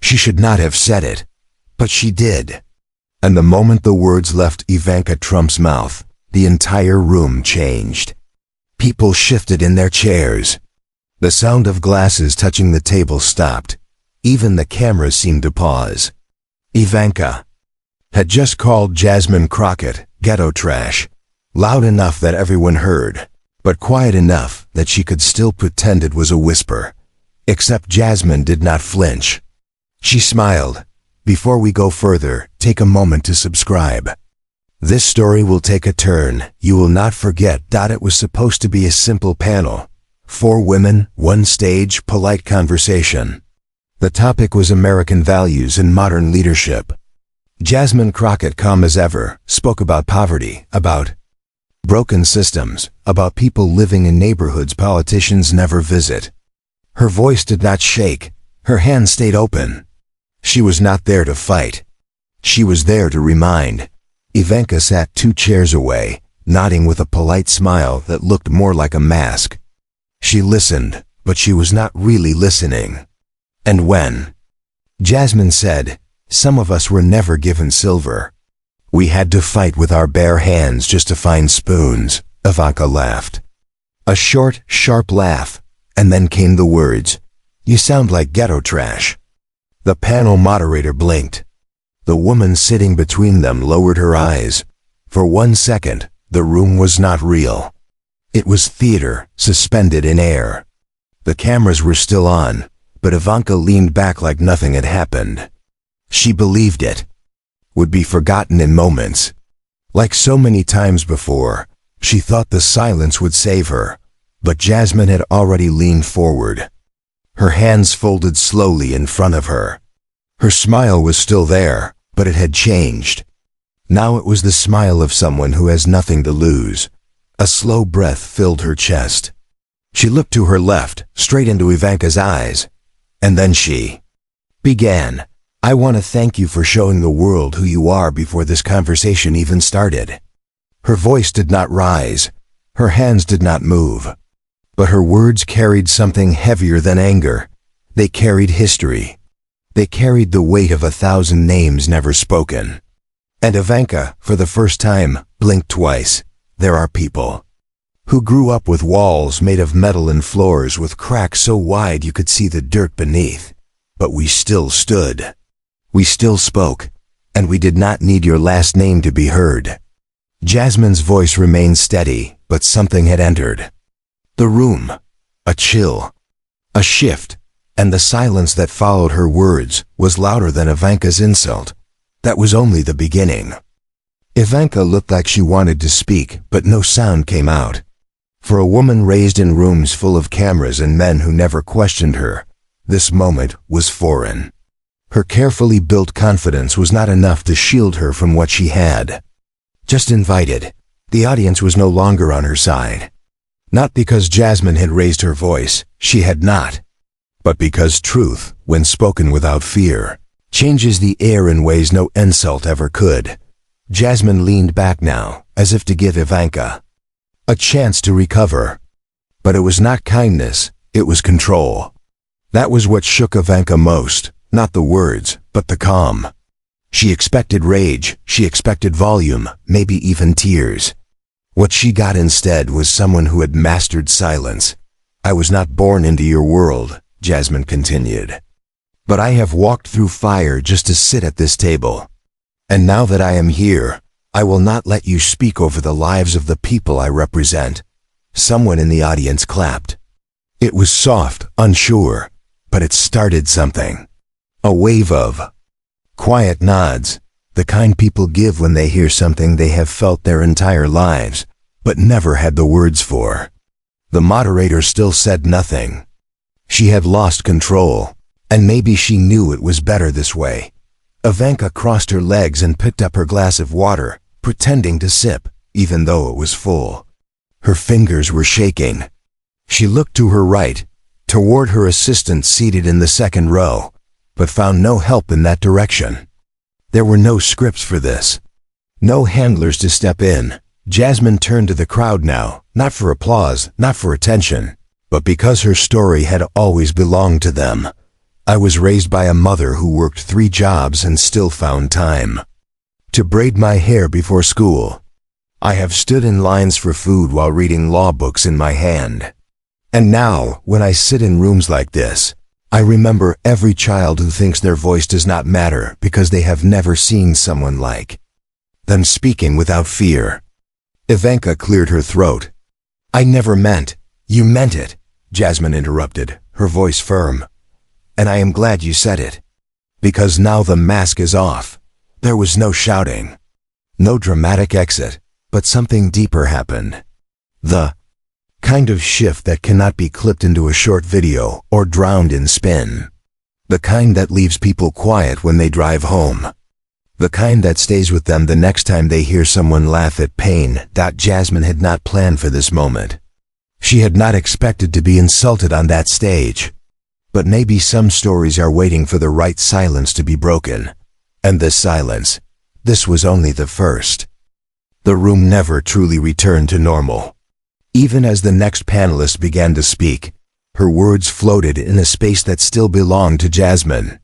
She should not have said it, but she did. And the moment the words left Ivanka Trump's mouth, the entire room changed. People shifted in their chairs. The sound of glasses touching the table stopped. Even the cameras seemed to pause. Ivanka had just called Jasmine Crockett ghetto trash, loud enough that everyone heard, but quiet enough that she could still pretend it was a whisper. Except Jasmine did not flinch. She smiled. Before we go further, take a moment to subscribe. This story will take a turn. You will not forget that it was supposed to be a simple panel. 4 women, 1 stage, polite conversation. The topic was American values and modern leadership. Jasmine Crockett, calm as ever, spoke about poverty, about broken systems, about people living in neighborhoods politicians never visit. Her voice did not shake. Her hands stayed open. She was not there to fight. She was there to remind. Ivanka sat 2 chairs away, nodding with a polite smile that looked more like a mask. She listened, but she was not really listening. And when Jasmine said, "Some of us were never given silver. We had to fight with our bare hands just to find spoons," Ivanka laughed. A short, sharp laugh, and then came the words, "You sound like ghetto trash." The panel moderator blinked. The woman sitting between them lowered her eyes. For 1 second, the room was not real. It was theater, suspended in air. The cameras were still on, but Ivanka leaned back like nothing had happened. She believed it would be forgotten in moments. Like so many times before, she thought the silence would save her, but Jasmine had already leaned forward. Her hands folded slowly in front of her. Her smile was still there, but it had changed. Now it was the smile of someone who has nothing to lose. A slow breath filled her chest. She looked to her left, straight into Ivanka's eyes, and then she began. "I want to thank you for showing the world who you are before this conversation even started." Her voice did not rise. Her hands did not move. But her words carried something heavier than anger. They carried history. They carried the weight of 1,000 names never spoken. And Ivanka, for the first time, blinked twice. There are people who grew up with walls made of metal and floors with cracks so wide you could see the dirt beneath. But we still stood. We still spoke. And we did not need your last name to be heard. Jasmine's voice remained steady, but something had entered the room. A chill. A shift. And the silence that followed her words was louder than Ivanka's insult. That was only the beginning. Ivanka looked like she wanted to speak, but no sound came out. For a woman raised in rooms full of cameras and men who never questioned her, this moment was foreign. Her carefully built confidence was not enough to shield her from what she had just invited. The audience was no longer on her side. Not because Jasmine had raised her voice, she had not, but because truth, when spoken without fear, changes the air in ways no insult ever could. Jasmine leaned back now, as if to give Ivanka a chance to recover. But it was not kindness, it was control. That was what shook Ivanka most, not the words, but the calm. She expected rage, she expected volume, maybe even tears. What she got instead was someone who had mastered silence. "I was not born into your world," Jasmine continued. "But I have walked through fire just to sit at this table. And now that I am here, I will not let you speak over the lives of the people I represent." Someone in the audience clapped. It was soft, unsure, but it started something. A wave of quiet nods, the kind people give when they hear something they have felt their entire lives, but never had the words for. The moderator still said nothing. She had lost control, and maybe she knew it was better this way. Ivanka crossed her legs and picked up her glass of water, pretending to sip, even though it was full. Her fingers were shaking. She looked to her right, toward her assistant seated in the second row, but found no help in that direction. There were no scripts for this. No handlers to step in. Jasmine turned to the crowd now, not for applause, not for attention, but because her story had always belonged to them. I was raised by a mother who worked 3 jobs and still found time to braid my hair before school. I have stood in lines for food while reading law books in my hand. And now, when I sit in rooms like this, I remember every child who thinks their voice does not matter because they have never seen someone like them speaking without fear. Ivanka cleared her throat. "I never meant." "You meant it," Jasmine interrupted, her voice firm. "And I am glad you said it. Because now the mask is off." There was no shouting, no dramatic exit, but something deeper happened. The kind of shift that cannot be clipped into a short video or drowned in spin. The kind that leaves people quiet when they drive home. The kind that stays with them the next time they hear someone laugh at pain. Jasmine had not planned for this moment. She had not expected to be insulted on that stage. But maybe some stories are waiting for the right silence to be broken. And this silence, this was only the first. The room never truly returned to normal. Even as the next panelist began to speak, her words floated in a space that still belonged to Jasmine.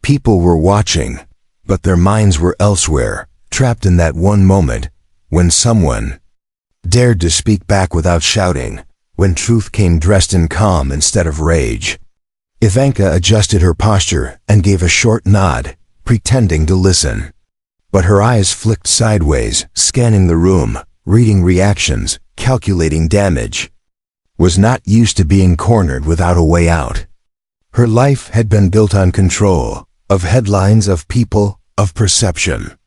People were watching, but their minds were elsewhere, trapped in that one moment, when someone dared to speak back without shouting, when truth came dressed in calm instead of rage. Ivanka adjusted her posture and gave a short nod, pretending to listen. But her eyes flicked sideways, scanning the room, reading reactions, calculating damage. Was not used to being cornered without a way out. Her life had been built on control, of headlines, of people, of perception.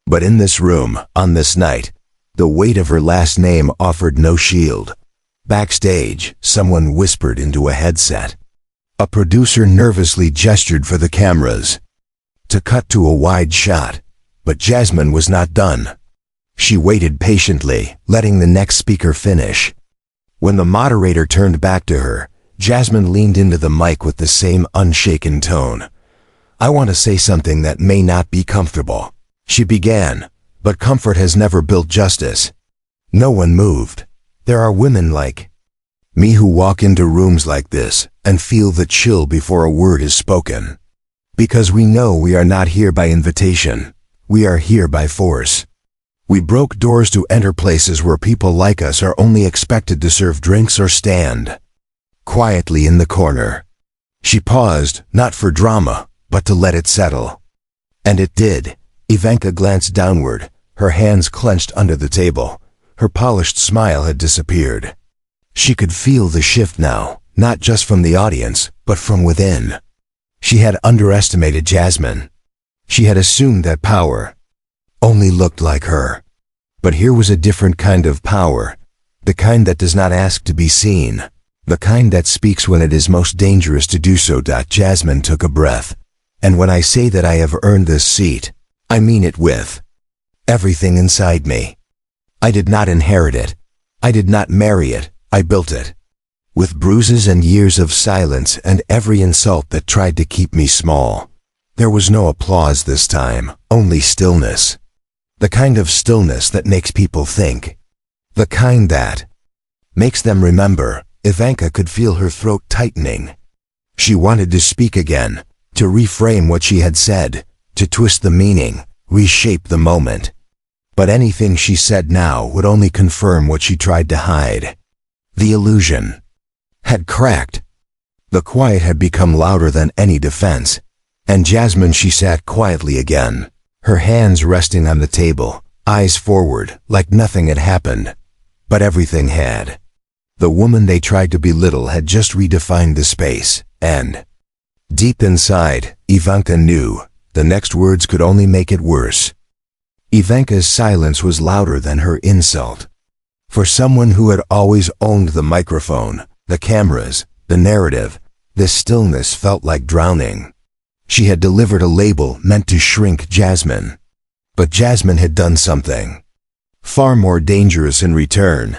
But in this room, on this night, the weight of her last name offered no shield. Backstage, someone whispered into a headset. A producer nervously gestured for the cameras to cut to a wide shot, but Jasmine was not done. She waited patiently, letting the next speaker finish. When the moderator turned back to her, Jasmine leaned into the mic with the same unshaken tone. "I want to say something that may not be comfortable," she began, "but comfort has never built justice." No one moved. There are women like me who walk into rooms like this and feel the chill before a word is spoken. Because we know we are not here by invitation. We are here by force. We broke doors to enter places where people like us are only expected to serve drinks or stand quietly in the corner. She paused, not for drama, but to let it settle. And it did. Ivanka glanced downward, her hands clenched under the table. Her polished smile had disappeared. She could feel the shift now, not just from the audience, but from within. She had underestimated Jasmine. She had assumed that power only looked like her. But here was a different kind of power, the kind that does not ask to be seen, the kind that speaks when it is most dangerous to do so. Jasmine took a breath. And when I say that I have earned this seat, I mean it with everything inside me. I did not inherit it. I did not marry it. I built it. With bruises and years of silence and every insult that tried to keep me small. There was no applause this time, only stillness. The kind of stillness that makes people think. The kind that makes them remember. Ivanka could feel her throat tightening. She wanted to speak again, to reframe what she had said, to twist the meaning, reshape the moment. But anything she said now would only confirm what she tried to hide. The illusion had cracked. The quiet had become louder than any defense. And Jasmine, she sat quietly again, her hands resting on the table, eyes forward, like nothing had happened. But everything had. The woman they tried to belittle had just redefined the space, and deep inside, Ivanka knew the next words could only make it worse. Ivanka's silence was louder than her insult. For someone who had always owned the microphone, the cameras, the narrative, this stillness felt like drowning. She had delivered a label meant to shrink Jasmine. But Jasmine had done something far more dangerous in return.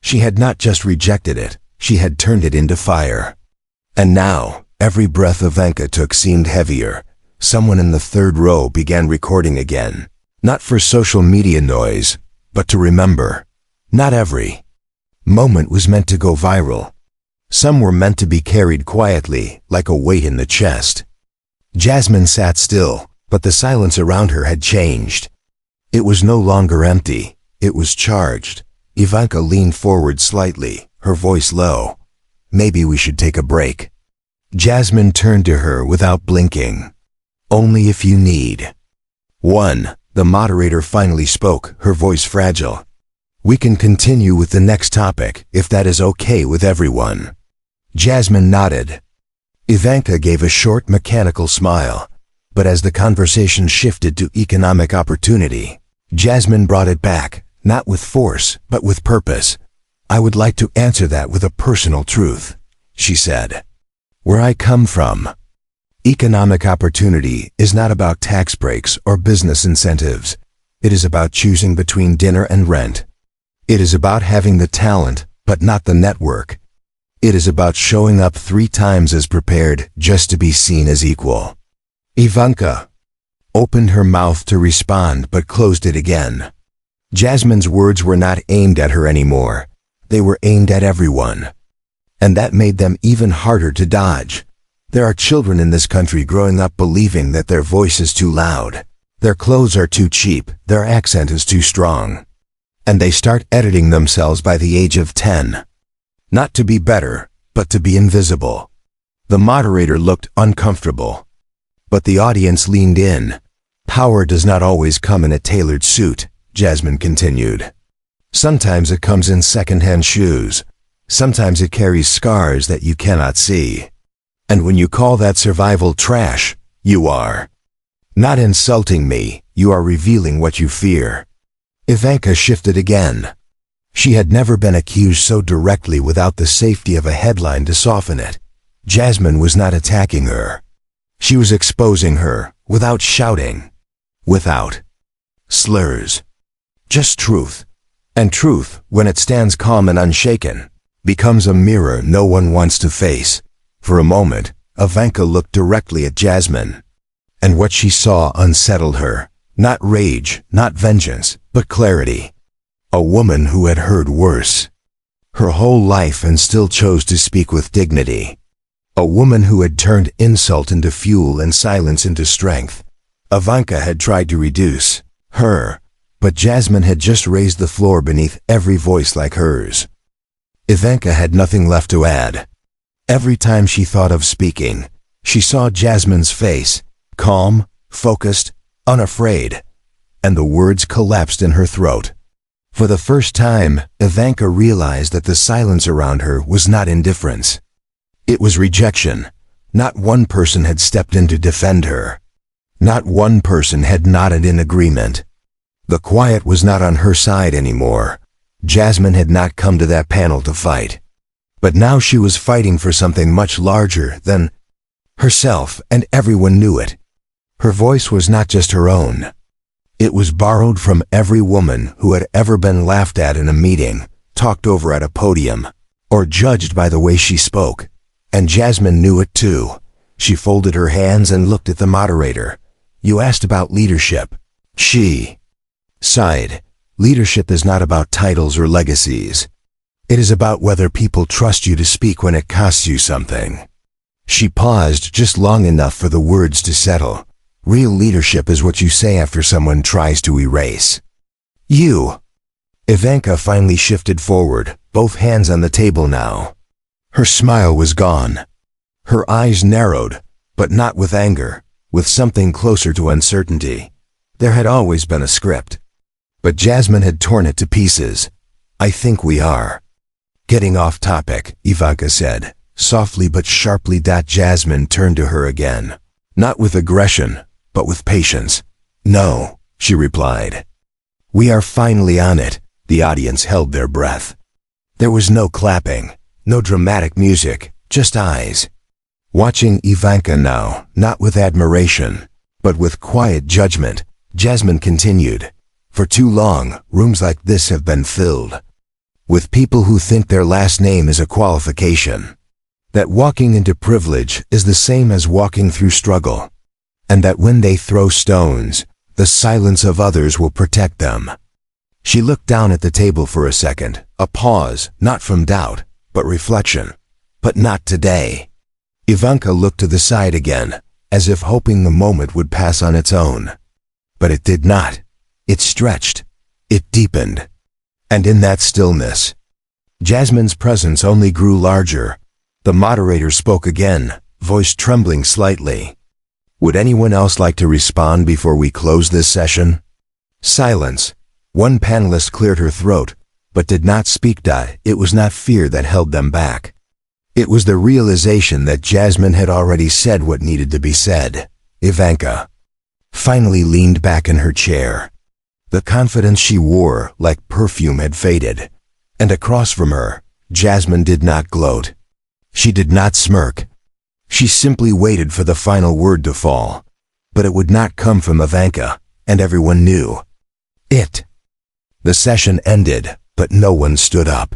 She had not just rejected it, she had turned it into fire. And now, every breath Ivanka took seemed heavier. Someone in the third row began recording again. Not for social media noise, but to remember. Not every moment was meant to go viral. Some were meant to be carried quietly, like a weight in the chest. Jasmine sat still, but the silence around her had changed. It was no longer empty, it was charged. Ivanka leaned forward slightly, her voice low. Maybe we should take a break. Jasmine turned to her without blinking. Only if you need. One, the moderator finally spoke, her voice fragile. We can continue with the next topic, if that is okay with everyone. Jasmine nodded. Ivanka gave a short mechanical smile, but as the conversation shifted to economic opportunity, Jasmine brought it back, not with force, but with purpose. I would like to answer that with a personal truth, she said. Where I come from, economic opportunity is not about tax breaks or business incentives. It is about choosing between dinner and rent. It is about having the talent, but not the network. It is about showing up 3 times as prepared just to be seen as equal. Ivanka opened her mouth to respond but closed it again. Jasmine's words were not aimed at her anymore. They were aimed at everyone. And that made them even harder to dodge. There are children in this country growing up believing that their voice is too loud, their clothes are too cheap, their accent is too strong. And they start editing themselves by the age of 10. Not to be better, but to be invisible. The moderator looked uncomfortable. But the audience leaned in. Power does not always come in a tailored suit, Jasmine continued. Sometimes it comes in second-hand shoes. Sometimes it carries scars that you cannot see. And when you call that survival trash, you are not insulting me, you are revealing what you fear. Ivanka shifted again. She had never been accused so directly without the safety of a headline to soften it. Jasmine was not attacking her. She was exposing her, without shouting, without slurs. Just truth. And truth, when it stands calm and unshaken, becomes a mirror no one wants to face. For a moment, Ivanka looked directly at Jasmine. And what she saw unsettled her. Not rage, not vengeance, but clarity. A woman who had heard worse her whole life and still chose to speak with dignity. A woman who had turned insult into fuel and silence into strength. Ivanka had tried to reduce her, but Jasmine had just raised the floor beneath every voice like hers. Ivanka had nothing left to add. Every time she thought of speaking, she saw Jasmine's face, calm, focused, unafraid, and the words collapsed in her throat. For the first time, Ivanka realized that the silence around her was not indifference. It was rejection. Not one person had stepped in to defend her. Not one person had nodded in agreement. The quiet was not on her side anymore. Jasmine had not come to that panel to fight. But now she was fighting for something much larger than herself, and everyone knew it. Her voice was not just her own. It was borrowed from every woman who had ever been laughed at in a meeting, talked over at a podium, or judged by the way she spoke. And Jasmine knew it too. She folded her hands and looked at the moderator. You asked about leadership. She sighed. Leadership is not about titles or legacies. It is about whether people trust you to speak when it costs you something. She paused just long enough for the words to settle. Real leadership is what you say after someone tries to erase you. Ivanka finally shifted forward, both hands on the table now. Her smile was gone. Her eyes narrowed, but not with anger, with something closer to uncertainty. There had always been a script. But Jasmine had torn it to pieces. I think we are getting off topic, Ivanka said, softly but sharply. Jasmine turned to her again. Not with aggression, but with patience. No, she replied. We are finally on it. The audience held their breath. There was no clapping, no dramatic music, just eyes. Watching Ivanka now, not with admiration, but with quiet judgment, Jasmine continued. For too long, rooms like this have been filled with people who think their last name is a qualification. That walking into privilege is the same as walking through struggle. And that when they throw stones, the silence of others will protect them. She looked down at the table for a second, a pause, not from doubt, but reflection. But not today. Ivanka looked to the side again, as if hoping the moment would pass on its own. But it did not. It stretched. It deepened. And in that stillness, Jasmine's presence only grew larger. The moderator spoke again, voice trembling slightly. Would anyone else like to respond before we close this session? Silence. One panelist cleared her throat, but did not speak. It was not fear that held them back. It was the realization that Jasmine had already said what needed to be said. Ivanka finally leaned back in her chair. The confidence she wore, like perfume, had faded. And across from her, Jasmine did not gloat. She did not smirk. She simply waited for the final word to fall. But it would not come from Ivanka, and everyone knew it. The session ended, but no one stood up.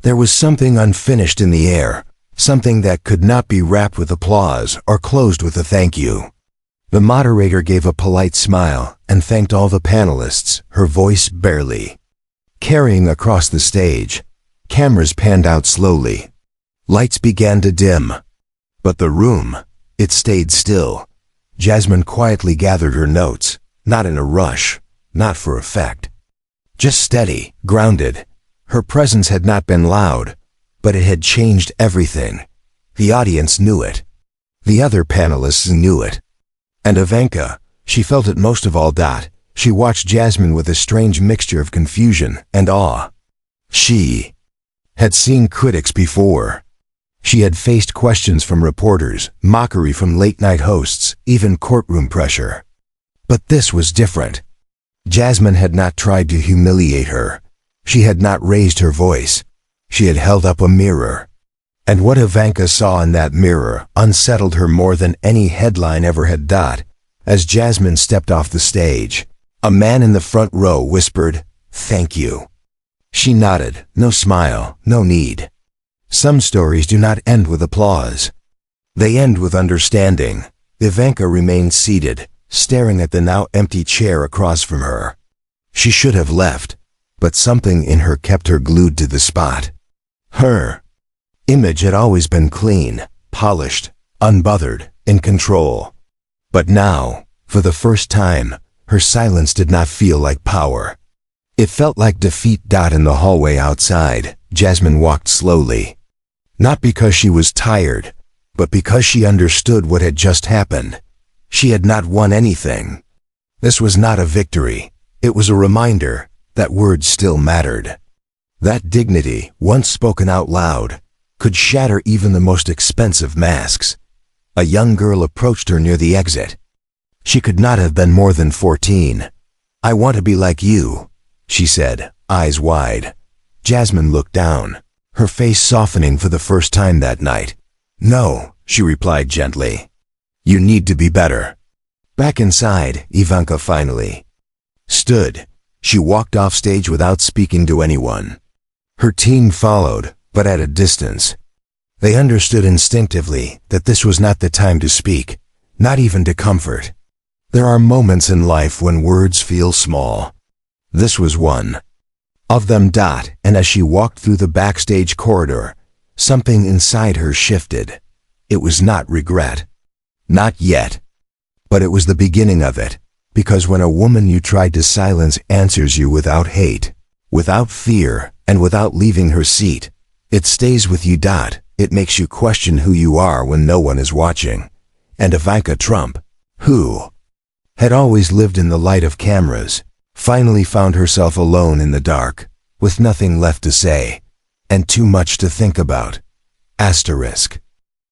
There was something unfinished in the air, something that could not be wrapped with applause or closed with a thank you. The moderator gave a polite smile and thanked all the panelists, her voice barely carrying across the stage. Cameras panned out slowly. Lights began to dim. But the room, it stayed still. Jasmine quietly gathered her notes, not in a rush, not for effect. Just steady, grounded. Her presence had not been loud, but it had changed everything. The audience knew it. The other panelists knew it. And Ivanka, she felt it most of all. She watched Jasmine with a strange mixture of confusion and awe. She had seen critics before. She had faced questions from reporters, mockery from late-night hosts, even courtroom pressure. But this was different. Jasmine had not tried to humiliate her. She had not raised her voice. She had held up a mirror. And what Ivanka saw in that mirror unsettled her more than any headline ever had. As Jasmine stepped off the stage, a man in the front row whispered, "Thank you." She nodded, no smile, no need. Some stories do not end with applause. They end with understanding. Ivanka remained seated, staring at the now empty chair across from her. She should have left, but something in her kept her glued to the spot. Her image had always been clean, polished, unbothered, in control. But now, for the first time, her silence did not feel like power. It felt like defeat. In the hallway outside, Jasmine walked slowly. Not because she was tired, but because she understood what had just happened. She had not won anything. This was not a victory. It was a reminder that words still mattered. That dignity, once spoken out loud, could shatter even the most expensive masks. A young girl approached her near the exit. She could not have been more than 14. "I want to be like you," she said, eyes wide. Jasmine looked down, her face softening for the first time that night. "No," she replied gently. "You need to be better." Back inside, Ivanka finally stood. She walked off stage without speaking to anyone. Her team followed, but at a distance. They understood instinctively that this was not the time to speak, not even to comfort. There are moments in life when words feel small. This was one of them. And as she walked through the backstage corridor, something inside her shifted. It was not regret. Not yet. But it was the beginning of it, because when a woman you tried to silence answers you without hate, without fear, and without leaving her seat, it stays with you. It makes you question who you are when no one is watching. And Ivanka Trump, who had always lived in the light of cameras, finally found herself alone in the dark, with nothing left to say, and too much to think about. Asterisk.